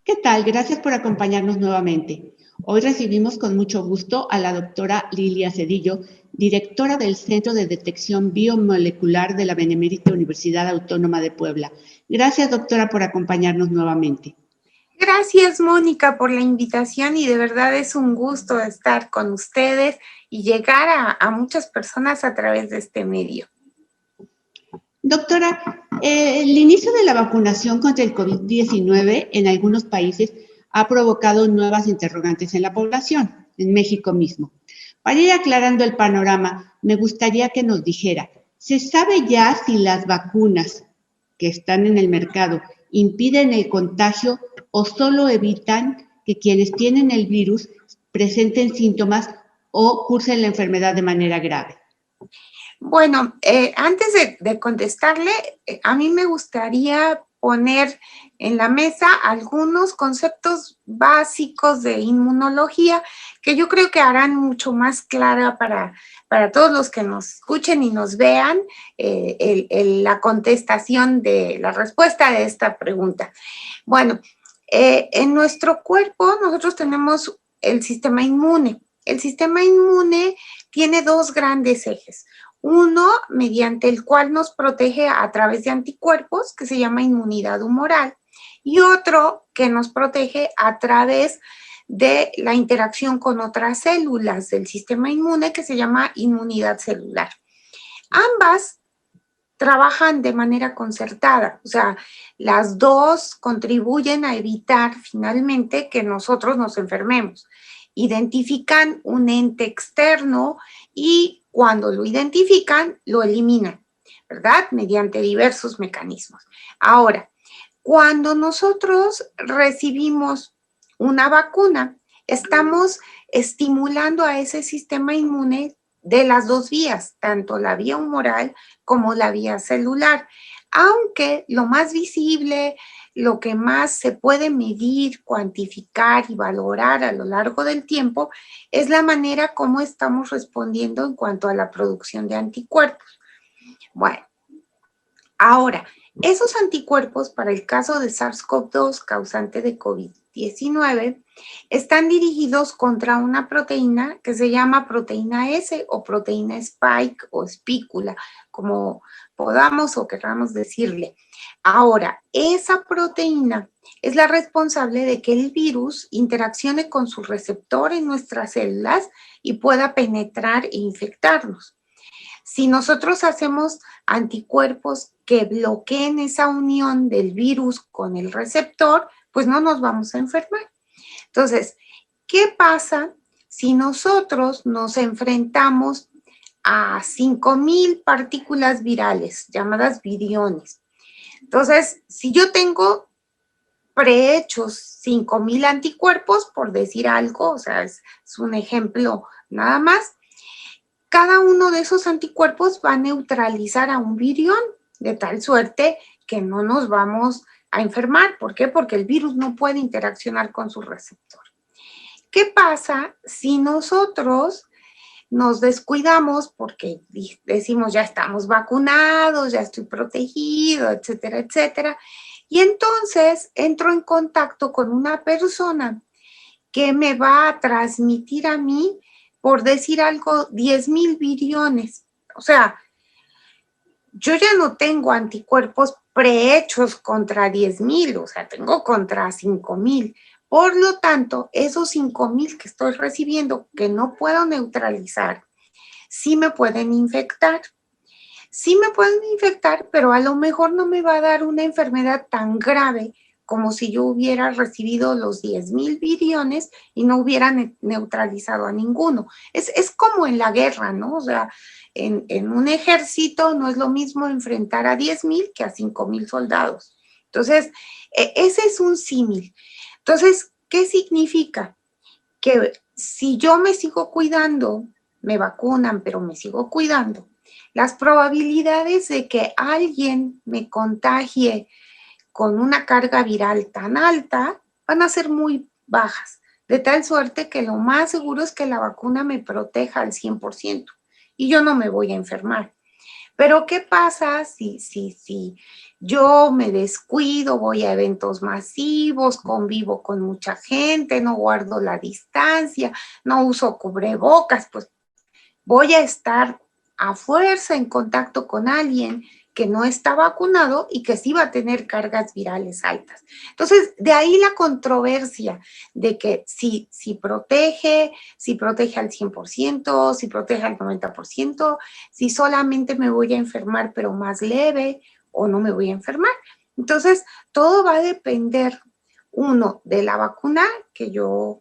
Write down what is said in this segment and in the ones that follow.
¿Qué tal? Gracias por acompañarnos nuevamente. Hoy recibimos con mucho gusto a la doctora Lilia Cedillo, directora del Centro de Detección Biomolecular de la Benemérita Universidad Autónoma de Puebla. Gracias, doctora, por acompañarnos nuevamente. Gracias, Mónica, por la invitación y de verdad es un gusto estar con ustedes y llegar a muchas personas a través de este medio. Doctora, el inicio de la vacunación contra el COVID-19 en algunos países ha provocado nuevas interrogantes en la población, en México mismo. Para ir aclarando el panorama, me gustaría que nos dijera, ¿se sabe ya si las vacunas que están en el mercado impiden el contagio o solo evitan que quienes tienen el virus presenten síntomas o cursen la enfermedad de manera grave? Bueno, antes de contestarle, a mí me gustaría poner en la mesa algunos conceptos básicos de inmunología que yo creo que harán mucho más clara para todos los que nos escuchen y nos vean la contestación de la respuesta de esta pregunta. Bueno, en nuestro cuerpo nosotros tenemos el sistema inmune. El sistema inmune tiene dos grandes ejes. Uno, mediante el cual nos protege a través de anticuerpos, que se llama inmunidad humoral, y otro que nos protege a través de la interacción con otras células del sistema inmune, que se llama inmunidad celular. Ambas trabajan de manera concertada, o sea, las dos contribuyen a evitar finalmente que nosotros nos enfermemos. Identifican un ente externo y cuando lo identifican, lo eliminan, ¿verdad? Mediante diversos mecanismos. Ahora, cuando nosotros recibimos una vacuna, estamos estimulando a ese sistema inmune de las dos vías, tanto la vía humoral como la vía celular. Aunque lo más visible, lo que más se puede medir, cuantificar y valorar a lo largo del tiempo es la manera como estamos respondiendo en cuanto a la producción de anticuerpos. Bueno, ahora, esos anticuerpos para el caso de SARS-CoV-2 causante de COVID-19 están dirigidos contra una proteína que se llama proteína S o proteína spike o espícula, como podamos o queramos decirle. Ahora, esa proteína es la responsable de que el virus interaccione con su receptor en nuestras células y pueda penetrar e infectarnos. Si nosotros hacemos anticuerpos que bloqueen esa unión del virus con el receptor, pues no nos vamos a enfermar. Entonces, ¿qué pasa si nosotros nos enfrentamos a 5,000 partículas virales, llamadas viriones? Entonces, si yo tengo prehechos 5,000 anticuerpos, por decir algo, o sea, es un ejemplo nada más, cada uno de esos anticuerpos va a neutralizar a un virión, de tal suerte que no nos vamos a enfermar. ¿Por qué? Porque el virus no puede interaccionar con su receptor. ¿Qué pasa si nosotros nos descuidamos porque decimos ya estamos vacunados, ya estoy protegido, etcétera, etcétera? Y entonces entro en contacto con una persona que me va a transmitir a mí, por decir algo, 10,000 viriones. O sea, yo ya no tengo anticuerpos prehechos contra 10,000, o sea, tengo contra 5,000. Por lo tanto, esos 5,000 que estoy recibiendo, que no puedo neutralizar, sí me pueden infectar. Sí me pueden infectar, pero a lo mejor no me va a dar una enfermedad tan grave como si yo hubiera recibido los 10,000 viriones y no hubiera neutralizado a ninguno. Es como en la guerra, ¿no? O sea, en un ejército no es lo mismo enfrentar a 10,000 que a 5,000 soldados. Entonces, ese es un símil. Entonces, ¿qué significa? Que si yo me sigo cuidando, me vacunan, pero me sigo cuidando, las probabilidades de que alguien me contagie con una carga viral tan alta van a ser muy bajas, de tal suerte que lo más seguro es que la vacuna me proteja al 100% y yo no me voy a enfermar. Pero ¿qué pasa si yo me descuido, voy a eventos masivos, convivo con mucha gente, no guardo la distancia, no uso cubrebocas? Pues voy a estar a fuerza en contacto con alguien que no está vacunado y que sí va a tener cargas virales altas. Entonces, de ahí la controversia de que si protege al 100%, si protege al 90%, si solamente me voy a enfermar pero más leve o no me voy a enfermar. Entonces, todo va a depender, uno, de la vacuna que yo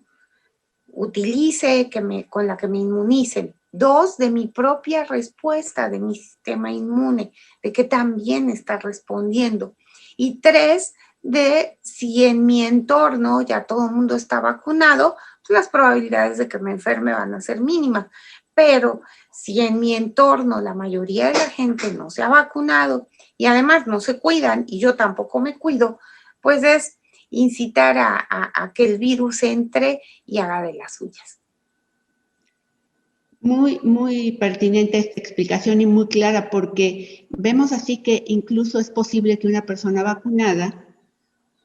utilice, con la que me inmunicen. Dos, de mi propia respuesta, de mi sistema inmune, de que también está respondiendo. Y tres, de si en mi entorno ya todo el mundo está vacunado, pues las probabilidades de que me enferme van a ser mínimas. Pero si en mi entorno la mayoría de la gente no se ha vacunado y además no se cuidan y yo tampoco me cuido, pues es incitar a que el virus entre y haga de las suyas. Muy, muy pertinente esta explicación y muy clara, porque vemos así que incluso es posible que una persona vacunada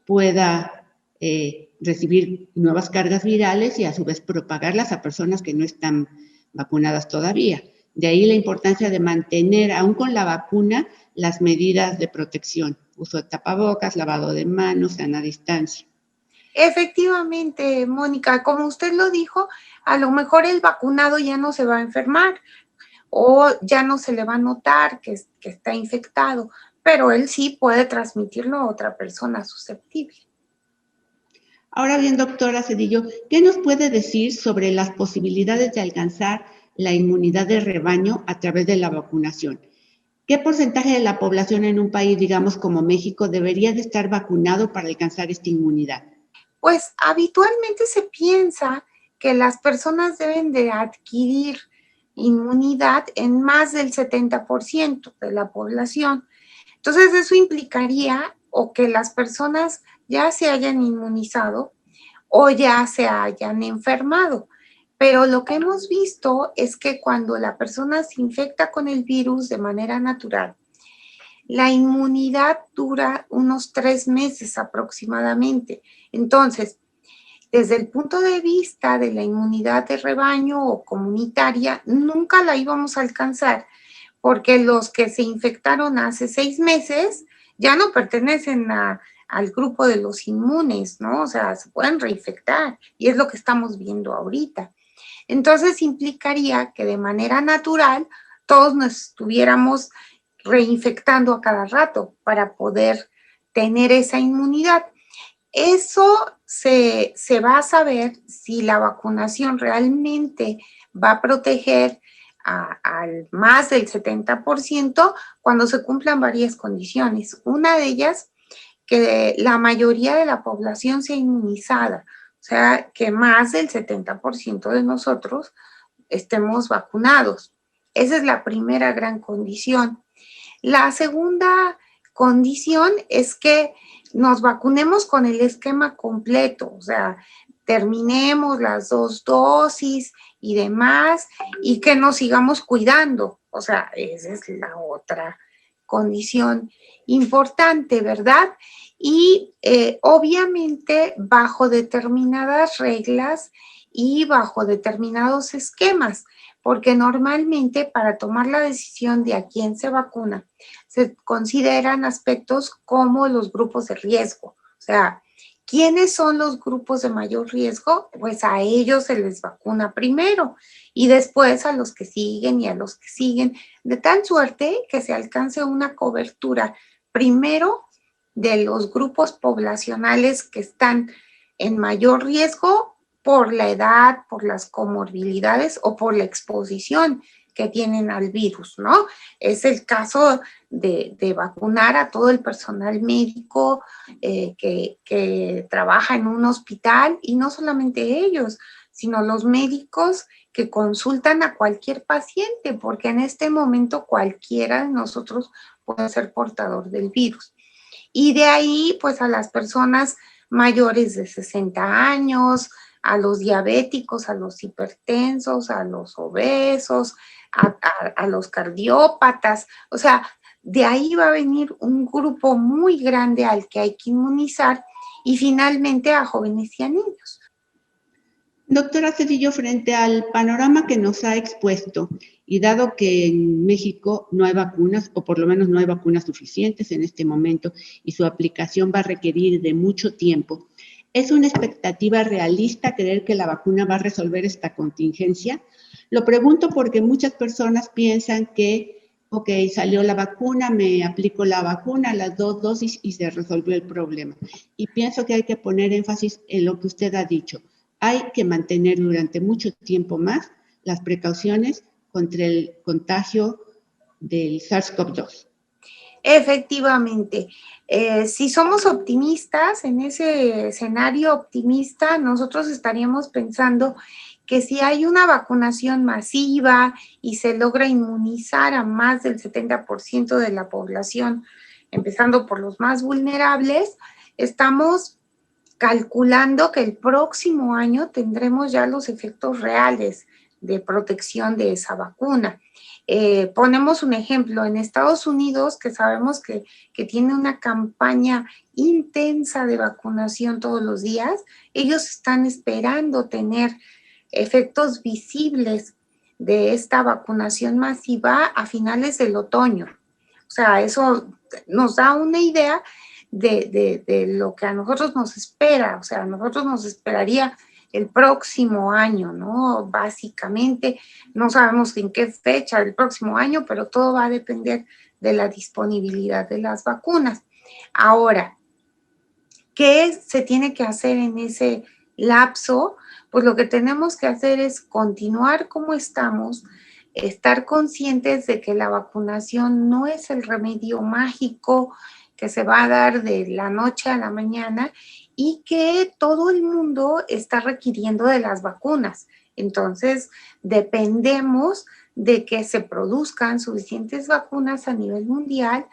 pueda recibir nuevas cargas virales y a su vez propagarlas a personas que no están vacunadas todavía. De ahí la importancia de mantener, aún con la vacuna, las medidas de protección, uso de tapabocas, lavado de manos, sana distancia. Efectivamente, Mónica, como usted lo dijo, a lo mejor el vacunado ya no se va a enfermar o ya no se le va a notar que está infectado, pero él sí puede transmitirlo a otra persona susceptible. Ahora bien, doctora Cedillo, ¿qué nos puede decir sobre las posibilidades de alcanzar la inmunidad de rebaño a través de la vacunación? ¿Qué porcentaje de la población en un país, digamos como México, debería de estar vacunado para alcanzar esta inmunidad? Pues habitualmente se piensa que las personas deben de adquirir inmunidad en más del 70% de la población. Entonces eso implicaría o que las personas ya se hayan inmunizado o ya se hayan enfermado. Pero lo que hemos visto es que cuando la persona se infecta con el virus de manera natural, la inmunidad dura unos 3 meses aproximadamente. Entonces, desde el punto de vista de la inmunidad de rebaño o comunitaria, nunca la íbamos a alcanzar, porque los que se infectaron hace 6 meses ya no pertenecen al grupo de los inmunes, ¿no? O sea, se pueden reinfectar y es lo que estamos viendo ahorita. Entonces implicaría que de manera natural todos nos estuviéramos reinfectando a cada rato para poder tener esa inmunidad. Eso se va a saber si la vacunación realmente va a proteger al más del 70% cuando se cumplan varias condiciones. Una de ellas, que la mayoría de la población sea inmunizada, o sea, que más del 70% de nosotros estemos vacunados. Esa es la primera gran condición. La segunda condición es que nos vacunemos con el esquema completo, o sea, terminemos las 2 dosis y demás, y que nos sigamos cuidando. O sea, esa es la otra condición importante, ¿verdad? Y obviamente bajo determinadas reglas y bajo determinados esquemas, porque normalmente para tomar la decisión de a quién se vacuna, se consideran aspectos como los grupos de riesgo. O sea, ¿quiénes son los grupos de mayor riesgo? Pues a ellos se les vacuna primero y después a los que siguen y a los que siguen, de tal suerte que se alcance una cobertura primero de los grupos poblacionales que están en mayor riesgo por la edad, por las comorbilidades o por la exposición que tienen al virus, ¿no? Es el caso de vacunar a todo el personal médico que trabaja en un hospital, y no solamente ellos, sino los médicos que consultan a cualquier paciente, porque en este momento cualquiera de nosotros puede ser portador del virus. Y de ahí, pues a las personas mayores de 60 años, a los diabéticos, a los hipertensos, a los obesos, a los cardiópatas. O sea, de ahí va a venir un grupo muy grande al que hay que inmunizar y finalmente a jóvenes y a niños. Doctora Cedillo, frente al panorama que nos ha expuesto, y dado que en México no hay vacunas, o por lo menos no hay vacunas suficientes en este momento, y su aplicación va a requerir de mucho tiempo, ¿es una expectativa realista creer que la vacuna va a resolver esta contingencia? Lo pregunto porque muchas personas piensan que, ok, salió la vacuna, me aplico la vacuna, las 2 dosis y se resolvió el problema. Y pienso que hay que poner énfasis en lo que usted ha dicho. Hay que mantener durante mucho tiempo más las precauciones contra el contagio del SARS-CoV-2. Efectivamente, si somos optimistas, en ese escenario optimista, nosotros estaríamos pensando que si hay una vacunación masiva y se logra inmunizar a más del 70% de la población, empezando por los más vulnerables, estamos calculando que el próximo año tendremos ya los efectos reales de protección de esa vacuna. Ponemos un ejemplo, en Estados Unidos, que sabemos que tiene una campaña intensa de vacunación todos los días, ellos están esperando tener efectos visibles de esta vacunación masiva a finales del otoño. O sea, eso nos da una idea de lo que a nosotros nos espera. O sea, a nosotros nos esperaría el próximo año, ¿no? Básicamente, no sabemos en qué fecha del próximo año, pero todo va a depender de la disponibilidad de las vacunas. Ahora, ¿qué se tiene que hacer en ese lapso? Pues lo que tenemos que hacer es continuar como estamos, estar conscientes de que la vacunación no es el remedio mágico que se va a dar de la noche a la mañana y que todo el mundo está requiriendo de las vacunas. Entonces, dependemos de que se produzcan suficientes vacunas a nivel mundial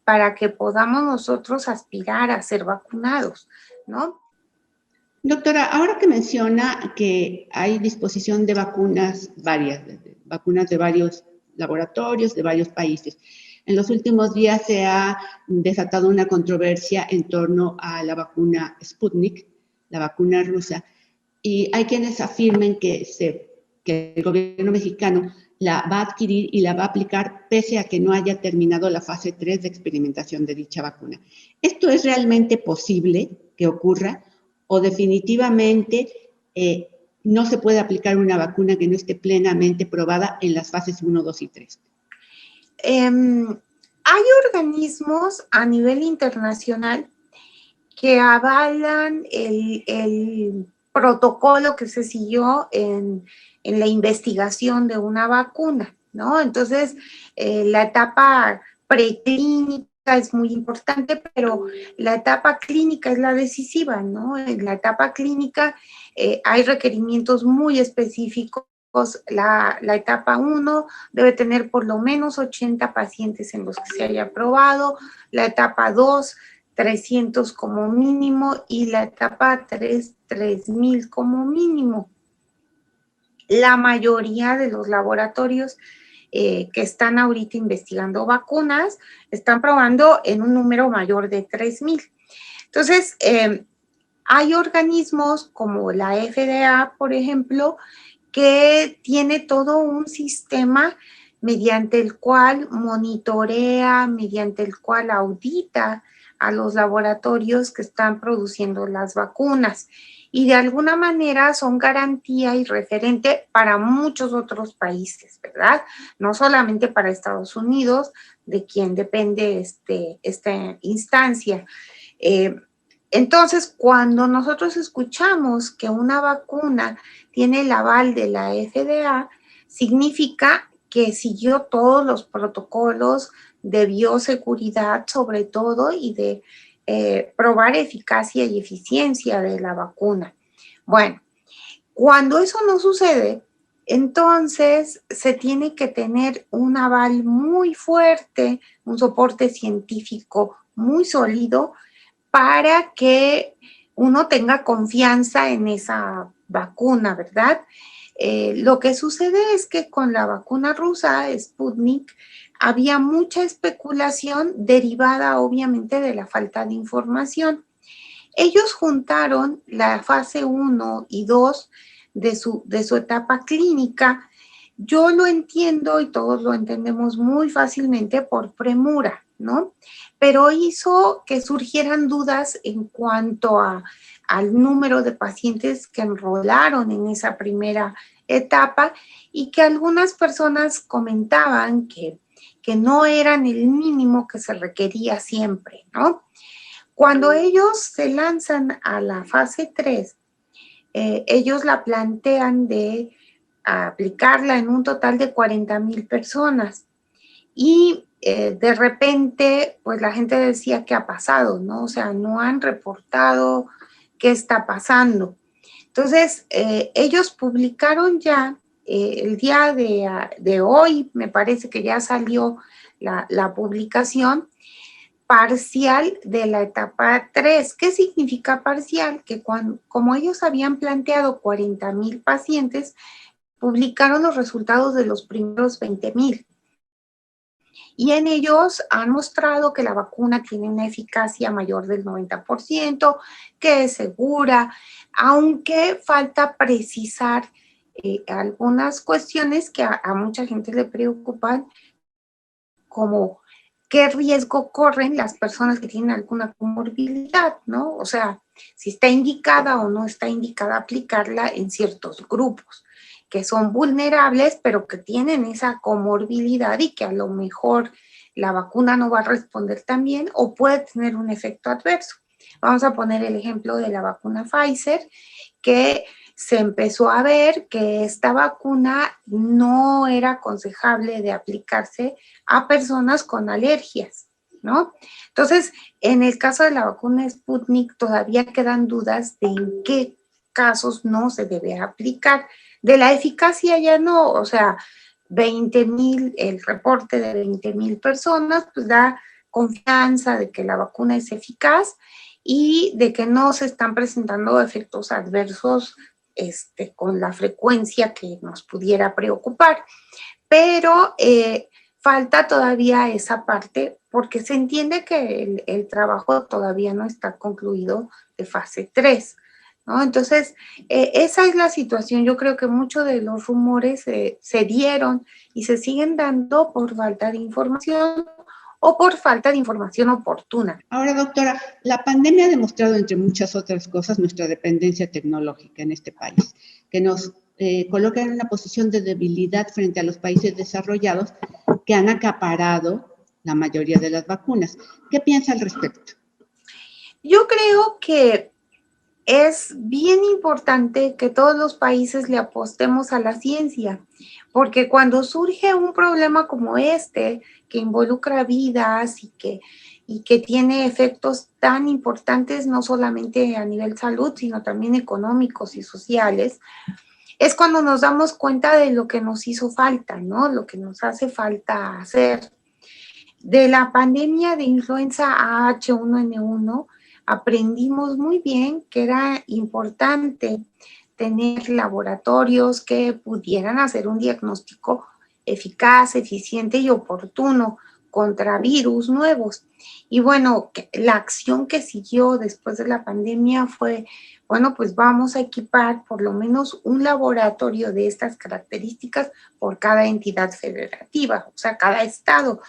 para que podamos nosotros aspirar a ser vacunados, ¿no? Doctora, ahora que menciona que hay disposición de vacunas varias, vacunas de varios laboratorios, de varios países, en los últimos días se ha desatado una controversia en torno a la vacuna Sputnik, la vacuna rusa, y hay quienes afirman que el gobierno mexicano la va a adquirir y la va a aplicar pese a que no haya terminado la fase 3 de experimentación de dicha vacuna. ¿Esto es realmente posible que ocurra o definitivamente no se puede aplicar una vacuna que no esté plenamente probada en las fases 1, 2 y 3? Hay organismos a nivel internacional que avalan el protocolo que se siguió en la investigación de una vacuna, ¿no? Entonces, la etapa preclínica es muy importante, pero la etapa clínica es la decisiva, ¿no? En la etapa clínica hay requerimientos muy específicos. La etapa 1 debe tener por lo menos 80 pacientes en los que se haya probado, la etapa 2, 300 como mínimo, y la etapa 3, 3,000 como mínimo. La mayoría de los laboratorios que están ahorita investigando vacunas están probando en un número mayor de 3,000. Entonces, hay organismos como la FDA, por ejemplo, que tiene todo un sistema mediante el cual monitorea, mediante el cual audita a los laboratorios que están produciendo las vacunas y de alguna manera son garantía y referente para muchos otros países, ¿verdad? No solamente para Estados Unidos, de quien depende esta instancia. Entonces, cuando nosotros escuchamos que una vacuna tiene el aval de la FDA, significa que siguió todos los protocolos de bioseguridad, sobre todo, y de probar eficacia y eficiencia de la vacuna. Bueno, cuando eso no sucede, entonces se tiene que tener un aval muy fuerte, un soporte científico muy sólido para que uno tenga confianza en esa vacuna, ¿verdad? Lo que sucede es que con la vacuna rusa, Sputnik, había mucha especulación derivada obviamente de la falta de información. Ellos juntaron la fase 1 y 2 de su etapa clínica. Yo lo entiendo y todos lo entendemos muy fácilmente por premura, ¿no? Pero hizo que surgieran dudas en cuanto al número de pacientes que enrolaron en esa primera etapa y que algunas personas comentaban que no eran el mínimo que se requería siempre, ¿no? Cuando ellos se lanzan a la fase 3, ellos la plantean de aplicarla en un total de 40,000 personas. Y de repente, pues la gente decía, ¿qué ha pasado? ¿No? O sea, no han reportado qué está pasando. Entonces, ellos publicaron ya, el día de hoy, me parece que ya salió la publicación parcial de la etapa 3. ¿Qué significa parcial? Que como ellos habían planteado 40,000 pacientes, publicaron los resultados de los primeros 20,000. Y en ellos han mostrado que la vacuna tiene una eficacia mayor del 90%, que es segura, aunque falta precisar algunas cuestiones que a mucha gente le preocupan, como qué riesgo corren las personas que tienen alguna comorbilidad, ¿no? O sea, si está indicada o no está indicada aplicarla en ciertos grupos que son vulnerables, pero que tienen esa comorbilidad y que a lo mejor la vacuna no va a responder tan bien o puede tener un efecto adverso. Vamos a poner el ejemplo de la vacuna Pfizer, que se empezó a ver que esta vacuna no era aconsejable de aplicarse a personas con alergias, ¿no? Entonces, en el caso de la vacuna Sputnik todavía quedan dudas de en qué casos no se debe aplicar. De la eficacia ya no, o sea, 20,000, el reporte de 20,000 personas, pues da confianza de que la vacuna es eficaz y de que no se están presentando efectos adversos con la frecuencia que nos pudiera preocupar. Pero falta todavía esa parte porque se entiende que el trabajo todavía no está concluido de fase 3, ¿no? Entonces, esa es la situación. Yo creo que muchos de los rumores se dieron y se siguen dando por falta de información o por falta de información oportuna. Ahora, doctora, la pandemia ha demostrado, entre muchas otras cosas, nuestra dependencia tecnológica en este país, que nos coloca en una posición de debilidad frente a los países desarrollados que han acaparado la mayoría de las vacunas. ¿Qué piensa al respecto? Yo creo que es bien importante que todos los países le apostemos a la ciencia, porque cuando surge un problema como este, que involucra vidas y que tiene efectos tan importantes, no solamente a nivel salud, sino también económicos y sociales, es cuando nos damos cuenta de lo que nos hizo falta, ¿no? Lo que nos hace falta hacer. De la pandemia de influenza H1N1, aprendimos muy bien que era importante tener laboratorios que pudieran hacer un diagnóstico eficaz, eficiente y oportuno contra virus nuevos. Y bueno, la acción que siguió después de la pandemia fue, bueno, pues vamos a equipar por lo menos un laboratorio de estas características por cada entidad federativa, o sea, cada estado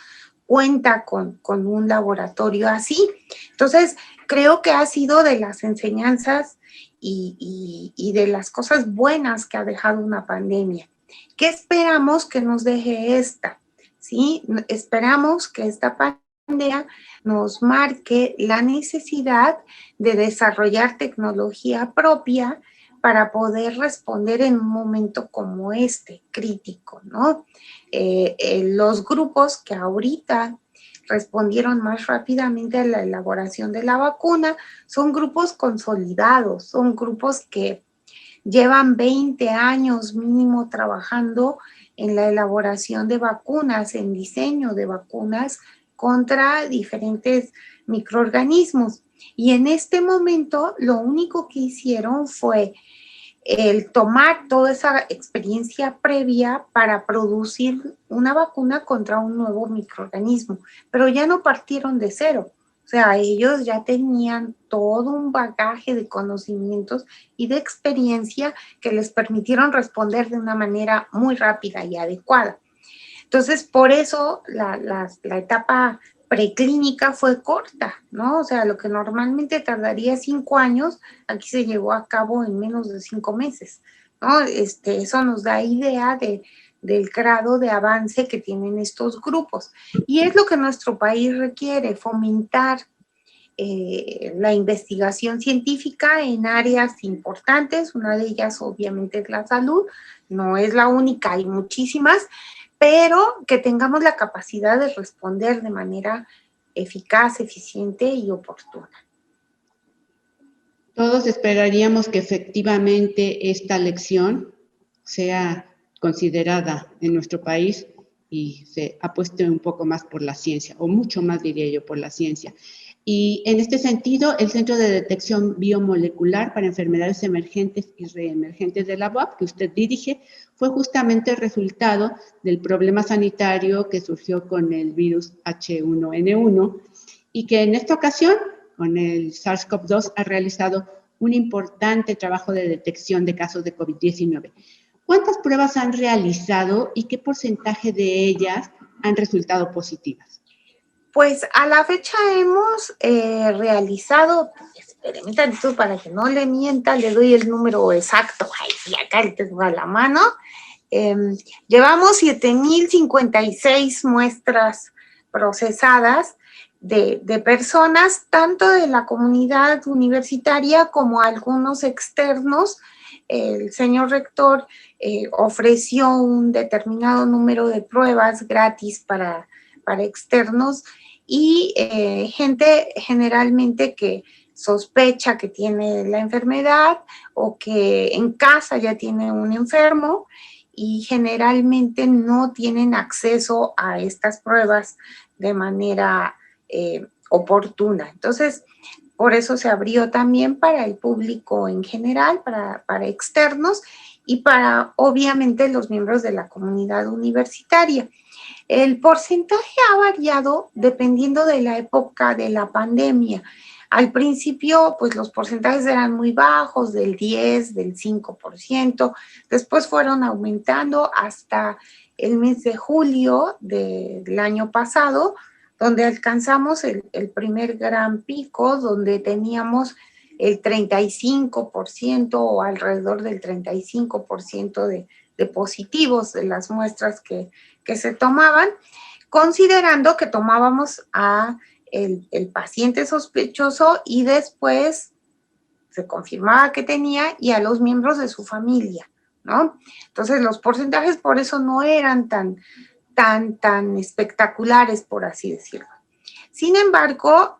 cuenta con un laboratorio así. Entonces, creo que ha sido de las enseñanzas y de las cosas buenas que ha dejado una pandemia. ¿Qué esperamos que nos deje esta? ¿Sí? Esperamos que esta pandemia nos marque la necesidad de desarrollar tecnología propia para poder responder en un momento como este, crítico, ¿no? Los grupos que ahorita respondieron más rápidamente a la elaboración de la vacuna son grupos consolidados, son grupos que llevan 20 años mínimo trabajando en la elaboración de vacunas, en diseño de vacunas contra diferentes microorganismos. Y en este momento lo único que hicieron fue el tomar toda esa experiencia previa para producir una vacuna contra un nuevo microorganismo, pero ya no partieron de cero. O sea, ellos ya tenían todo un bagaje de conocimientos y de experiencia que les permitieron responder de una manera muy rápida y adecuada. Entonces, por eso la etapa preclínica fue corta, ¿no? O sea, lo que normalmente tardaría 5 años, aquí se llevó a cabo en menos de 5 meses, ¿no? Eso nos da idea del grado de avance que tienen estos grupos. Y es lo que nuestro país requiere, fomentar la investigación científica en áreas importantes. Una de ellas obviamente es la salud, no es la única, hay muchísimas, pero que tengamos la capacidad de responder de manera eficaz, eficiente y oportuna. Todos esperaríamos que efectivamente esta lección sea considerada en nuestro país y se apueste un poco más por la ciencia, o mucho más diría yo por la ciencia. Y en este sentido, el Centro de Detección Biomolecular para Enfermedades Emergentes y Reemergentes de la UAP, que usted dirige, fue justamente el resultado del problema sanitario que surgió con el virus H1N1 y que en esta ocasión, con el SARS-CoV-2, ha realizado un importante trabajo de detección de casos de COVID-19. ¿Cuántas pruebas han realizado y qué porcentaje de ellas han resultado positivas? Pues a la fecha hemos realizado, espérame tantito para que no le mienta, le doy el número exacto, ay, sí, acá le tengo a la mano. Llevamos 7,056 muestras procesadas de personas, tanto de la comunidad universitaria como algunos externos. El señor rector ofreció un determinado número de pruebas gratis para externos y gente generalmente que sospecha que tiene la enfermedad o que en casa ya tiene un enfermo y generalmente no tienen acceso a estas pruebas de manera oportuna. Entonces, por eso se abrió también para el público en general, para externos y para, obviamente, los miembros de la comunidad universitaria. El porcentaje ha variado dependiendo de la época de la pandemia. Al principio, pues los porcentajes eran muy bajos, del 10, del 5%. Después fueron aumentando hasta el mes de julio del año pasado, donde alcanzamos el primer gran pico, donde teníamos el 35% o alrededor del 35% de positivos de las muestras que se tomaban, considerando que tomábamos a el paciente sospechoso y después se confirmaba que tenía y a los miembros de su familia, ¿no? Entonces los porcentajes por eso no eran tan espectaculares, por así decirlo. Sin embargo,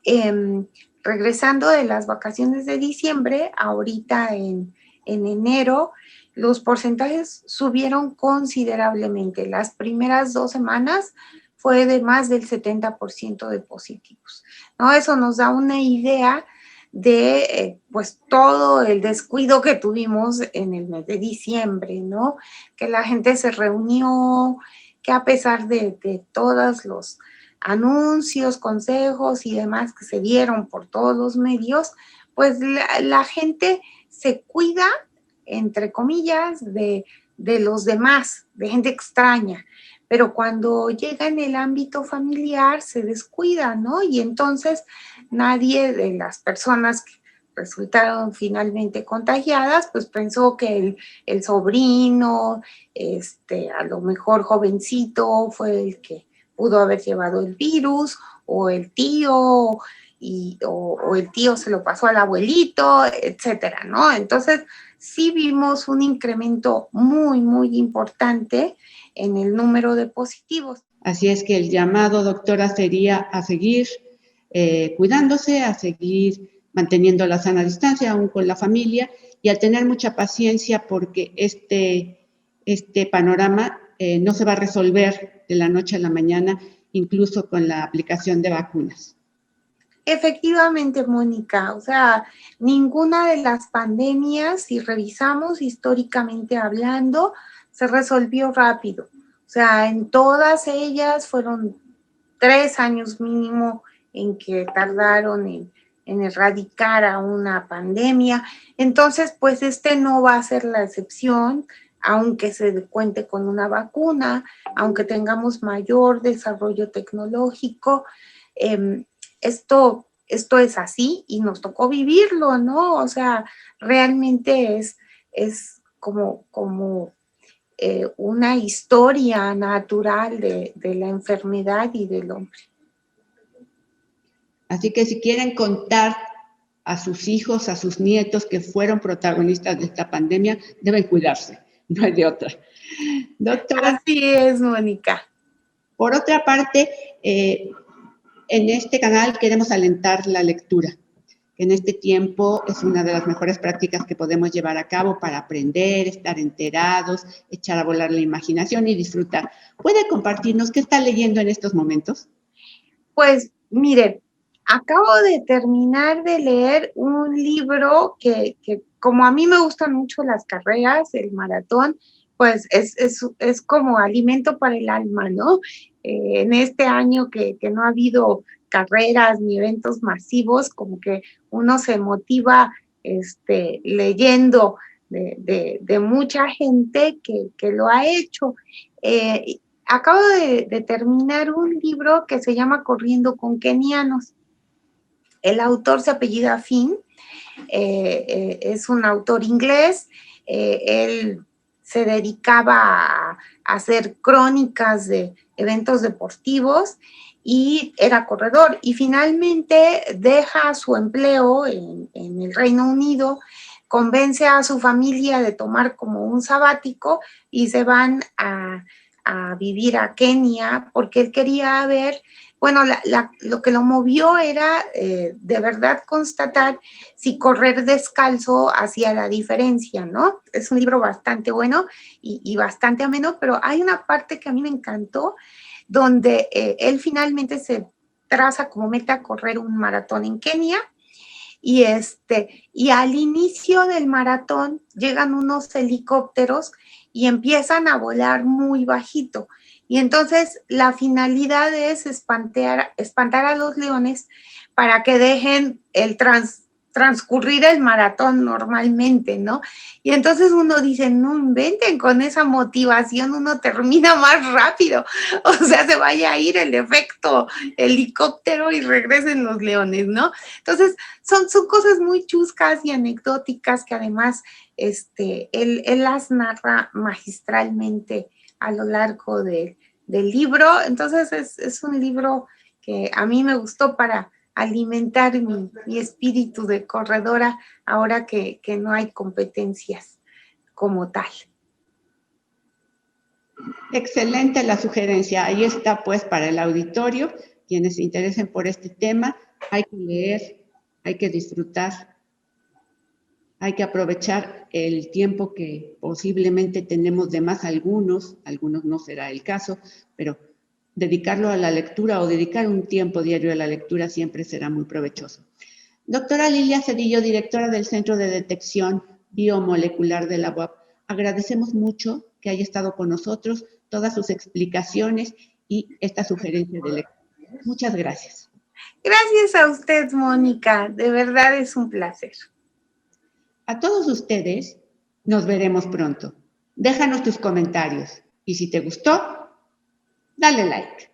regresando de las vacaciones de diciembre, ahorita en enero, los porcentajes subieron considerablemente. Las primeras 2 semanas fue de más del 70% de positivos, ¿no? Eso nos da una idea de pues todo el descuido que tuvimos en el mes de diciembre, ¿no? Que la gente se reunió, que a pesar de todos los anuncios, consejos y demás que se dieron por todos los medios, pues la gente se cuida, entre comillas, de los demás, de gente extraña. Pero cuando llega en el ámbito familiar se descuida, ¿no? Y entonces nadie de las personas que resultaron finalmente contagiadas, pues pensó que el sobrino, a lo mejor jovencito, fue el que pudo haber llevado el virus, o el tío, o el tío se lo pasó al abuelito, etcétera, ¿no? Entonces, sí vimos un incremento muy, muy importante en el número de positivos. Así es que el llamado, doctora, sería a seguir cuidándose, a seguir manteniendo la sana distancia, aún con la familia, y a tener mucha paciencia porque este panorama no se va a resolver de la noche a la mañana, incluso con la aplicación de vacunas. Efectivamente, Mónica, o sea, ninguna de las pandemias, si revisamos históricamente hablando, se resolvió rápido. O sea, en todas ellas fueron 3 años mínimo en que tardaron en erradicar a una pandemia. Entonces, pues no va a ser la excepción, aunque se cuente con una vacuna, aunque tengamos mayor desarrollo tecnológico. Esto es así y nos tocó vivirlo, ¿no? O sea, realmente es como una historia natural de la enfermedad y del hombre. Así que si quieren contar a sus hijos, a sus nietos que fueron protagonistas de esta pandemia, deben cuidarse, no hay de otra. Doctora. Así es, Mónica. Por otra parte, en este canal queremos alentar la lectura, que en este tiempo es una de las mejores prácticas que podemos llevar a cabo para aprender, estar enterados, echar a volar la imaginación y disfrutar. ¿Puede compartirnos qué está leyendo en estos momentos? Pues, miren, acabo de terminar de leer un libro que como a mí me gustan mucho las carreras, el maratón, pues es como alimento para el alma, ¿no? En este año que no ha habido carreras ni eventos masivos, como que uno se motiva leyendo de mucha gente que lo ha hecho. Acabo de terminar un libro que se llama Corriendo con Kenianos. El autor se apellida Finn, es un autor inglés, él se dedicaba a hacer crónicas de eventos deportivos y era corredor y finalmente deja su empleo en el Reino Unido, convence a su familia de tomar como un sabático y se van a vivir a Kenia porque él quería ver, bueno, lo que lo movió era de verdad constatar si correr descalzo hacía la diferencia, ¿no? Es un libro bastante bueno y bastante ameno, pero hay una parte que a mí me encantó donde él finalmente se traza como meta correr un maratón en Kenia y al inicio del maratón llegan unos helicópteros y empiezan a volar muy bajito. Y entonces la finalidad es espantar a los leones para que dejen transcurrir el maratón normalmente, ¿no? Y entonces uno dice, no inventen, con esa motivación uno termina más rápido, o sea, se vaya a ir el efecto helicóptero y regresen los leones, ¿no? Entonces, son cosas muy chuscas y anecdóticas que además él las narra magistralmente a lo largo del libro. Entonces, es un libro que a mí me gustó para alimentar mi espíritu de corredora ahora que no hay competencias como tal. Excelente la sugerencia. Ahí está, pues, para el auditorio. Quienes se interesen por este tema, hay que leer, hay que disfrutar, hay que aprovechar el tiempo que posiblemente tenemos de más algunos no será el caso, pero dedicarlo a la lectura o dedicar un tiempo diario a la lectura siempre será muy provechoso. Doctora Lilia Cedillo, directora del Centro de Detección Biomolecular de la UAP, agradecemos mucho que haya estado con nosotros, todas sus explicaciones y esta sugerencia de lectura. Muchas gracias. Gracias a usted, Mónica. De verdad es un placer. A todos ustedes, nos veremos pronto. Déjanos tus comentarios y si te gustó, dale like.